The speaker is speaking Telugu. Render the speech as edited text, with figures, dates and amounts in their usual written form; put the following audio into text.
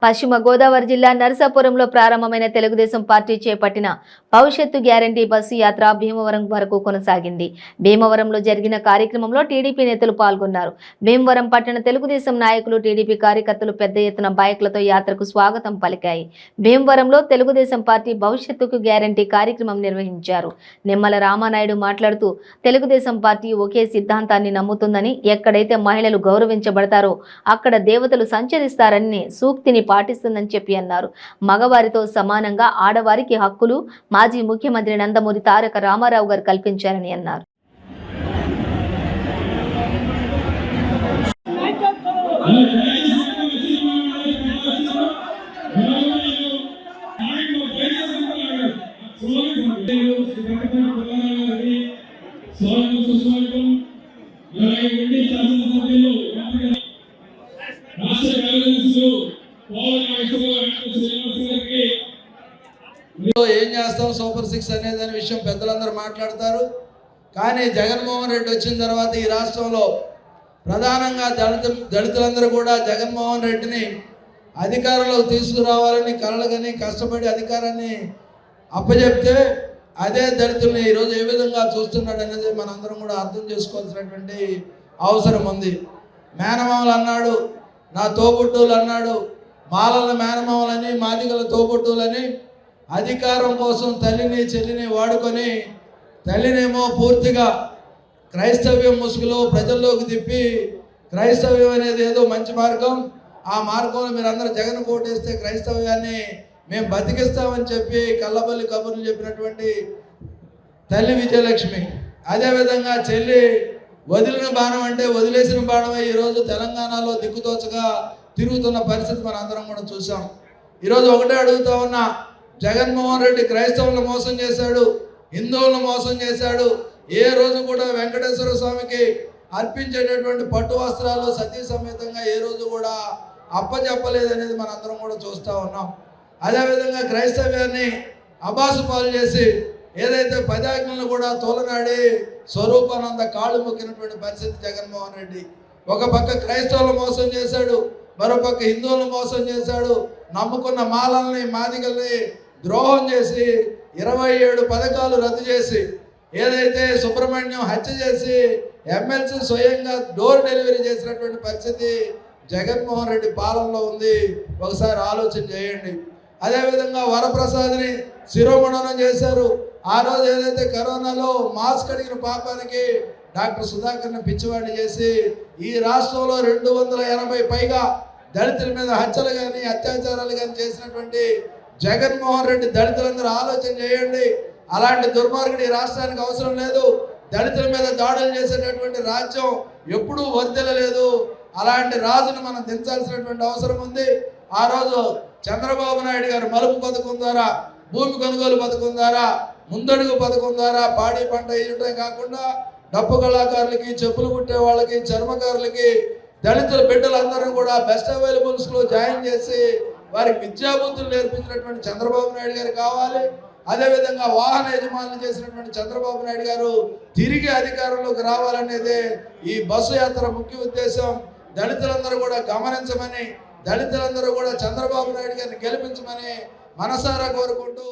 పశ్చిమ గోదావరి జిల్లా నరసాపురంలో ప్రారంభమైన తెలుగుదేశం పార్టీ చేపట్టిన భవిష్యత్తు గ్యారంటీ బస్సు యాత్ర భీమవరం వరకు కొనసాగింది. భీమవరంలో జరిగిన కార్యక్రమంలో టీడీపీ నేతలు పాల్గొన్నారు. భీమవరం పట్టణ తెలుగుదేశం నాయకులు, టీడీపీ కార్యకర్తలు పెద్ద ఎత్తున బైక్లతో యాత్రకు స్వాగతం పలికాయి. భీమవరంలో తెలుగుదేశం పార్టీ భవిష్యత్తుకు గ్యారంటీ కార్యక్రమం నిర్వహించారు. నిమ్మల రామానాయుడు మాట్లాడుతూ తెలుగుదేశం పార్టీ ఒకే సిద్ధాంతాన్ని నమ్ముతుందని, ఎక్కడైతే మహిళలు గౌరవించబడతారో అక్కడ దేవతలు సంచరిస్తారని సూక్తిని పాటిస్తుందని చెప్పి అన్నారు. మగవారితో సమానంగా ఆడవారికి హక్కులు మాజీ ముఖ్యమంత్రి నందమూరి తారక రామారావు గారు కల్పించారని అన్నారు. ఏం చేస్తాం సూపర్ 6 అనేది అనే విషయం పెద్దలందరూ మాట్లాడతారు. కానీ జగన్మోహన్ రెడ్డి వచ్చిన తర్వాత ఈ రాష్ట్రంలో ప్రధానంగా దళితులందరూ కూడా జగన్మోహన్ రెడ్డిని అధికారంలోకి తీసుకురావాలని కలలుగని కష్టపడి అధికారాన్ని అప్పచెప్తే అదే దళితుల్ని ఈరోజు ఏ విధంగా చూస్తున్నాడు అనేది మనందరం కూడా అర్థం చేసుకోవాల్సినటువంటి అవసరం ఉంది. మేనమామలు అన్నాడు, నా తోబుట్టువులు అన్నాడు, మాలల మేనమామలని మాదిగల తోబుట్టువులని అధికారం కోసం తల్లిని చెల్లిని వాడుకొని తల్లినేమో పూర్తిగా క్రైస్తవ్యం ముసుగులో ప్రజల్లోకి తిప్పి క్రైస్తవ్యం అనేది ఏదో మంచి మార్గం, ఆ మార్గంలో మీరు అందరూ జగన్ కోటేస్తే క్రైస్తవ్యాన్ని మేము బతికిస్తామని చెప్పి కల్లబల్లి కబుర్లు చెప్పినటువంటి తల్లి విజయలక్ష్మి, అదేవిధంగా చెల్లి వదిలిన బాణం అంటే వదిలేసిన బాణమే ఈరోజు తెలంగాణలో దిక్కుతోచగా తిరుగుతున్న పరిస్థితి మనం అందరం కూడా చూసాం. ఈరోజు ఒకటే అడుగుతా ఉన్నా, జగన్మోహన్ రెడ్డి క్రైస్తవులను మోసం చేశాడు, హిందువులను మోసం చేశాడు. ఏ రోజు కూడా వెంకటేశ్వర స్వామికి అర్పించేటటువంటి పట్టు వస్త్రాలు సతీ సమేతంగా ఏ రోజు కూడా అప్పచెప్పలేదు అనేది మనందరం కూడా చూస్తూ ఉన్నాం. అదేవిధంగా క్రైస్తవ్యాన్ని అబాసు పాలు చేసి ఏదైతే పదాజ్ఞలను కూడా తోలనాడి స్వరూపానంద కాళ్ళు మొక్కినటువంటి పరిస్థితి జగన్మోహన్ రెడ్డి. ఒక పక్క క్రైస్తవులను మోసం చేశాడు, మరోపక్క హిందువులను మోసం చేశాడు. నమ్ముకున్న మాలల్ని మాదిగల్ని ద్రోహం చేసి 27 పథకాలు రద్దు చేసి ఏదైతే సుబ్రహ్మణ్యం హత్య చేసి ఎమ్మెల్సీ స్వయంగా డోర్ డెలివరీ చేసినటువంటి పరిస్థితి జగన్మోహన్ రెడ్డి పాలనలో ఉంది. ఒకసారి ఆలోచన చేయండి. అదేవిధంగా వరప్రసాద్ని శిరోమణనం చేశారు. ఆ రోజు ఏదైతే కరోనాలో మాస్క్ అడిగిన పాపానికి డాక్టర్ సుధాకర్ని పిచ్చివాడిని చేసి ఈ రాష్ట్రంలో 280 పైగా దళితుల మీద హత్యలు కానీ అత్యాచారాలు కానీ చేసినటువంటి జగన్మోహన్ రెడ్డి దళితులందరూ ఆలోచన చేయండి. అలాంటి దుర్మార్గుడు ఈ రాష్ట్రానికి అవసరం లేదు. దళితుల మీద దాడులు చేసేటటువంటి రాజ్యం ఎప్పుడూ వర్ధిల్లలేదు. అలాంటి రాజును మనం దించాల్సినటువంటి అవసరం ఉంది. ఆ రోజు చంద్రబాబు నాయుడు గారు మలుపు పథకం ద్వారా, భూమి కొనుగోలు పథకం ద్వారా, ముందడుగు పథకం ద్వారా పాడి పంట వేయటమే కాకుండా డప్పు కళాకారులకి, చెప్పులు కుట్టే వాళ్ళకి, చర్మకారులకి, దళితుల బిడ్డలందరూ కూడా బెస్ట్ అవైలబుల్స్లో జాయిన్ చేసి వారికి విద్యాబుద్ధులు నేర్పించినటువంటి చంద్రబాబు నాయుడు గారు కావాలి. అదేవిధంగా వాహన యజమానులు చేసినటువంటి చంద్రబాబు నాయుడు గారు తిరిగి అధికారంలోకి రావాలనేదే ఈ బస్సు యాత్ర ముఖ్య ఉద్దేశం. దళితులందరూ కూడా గమనించమని, దళితులందరూ కూడా చంద్రబాబు నాయుడు గారిని గెలిపించమని మనసారా కోరుకుంటూ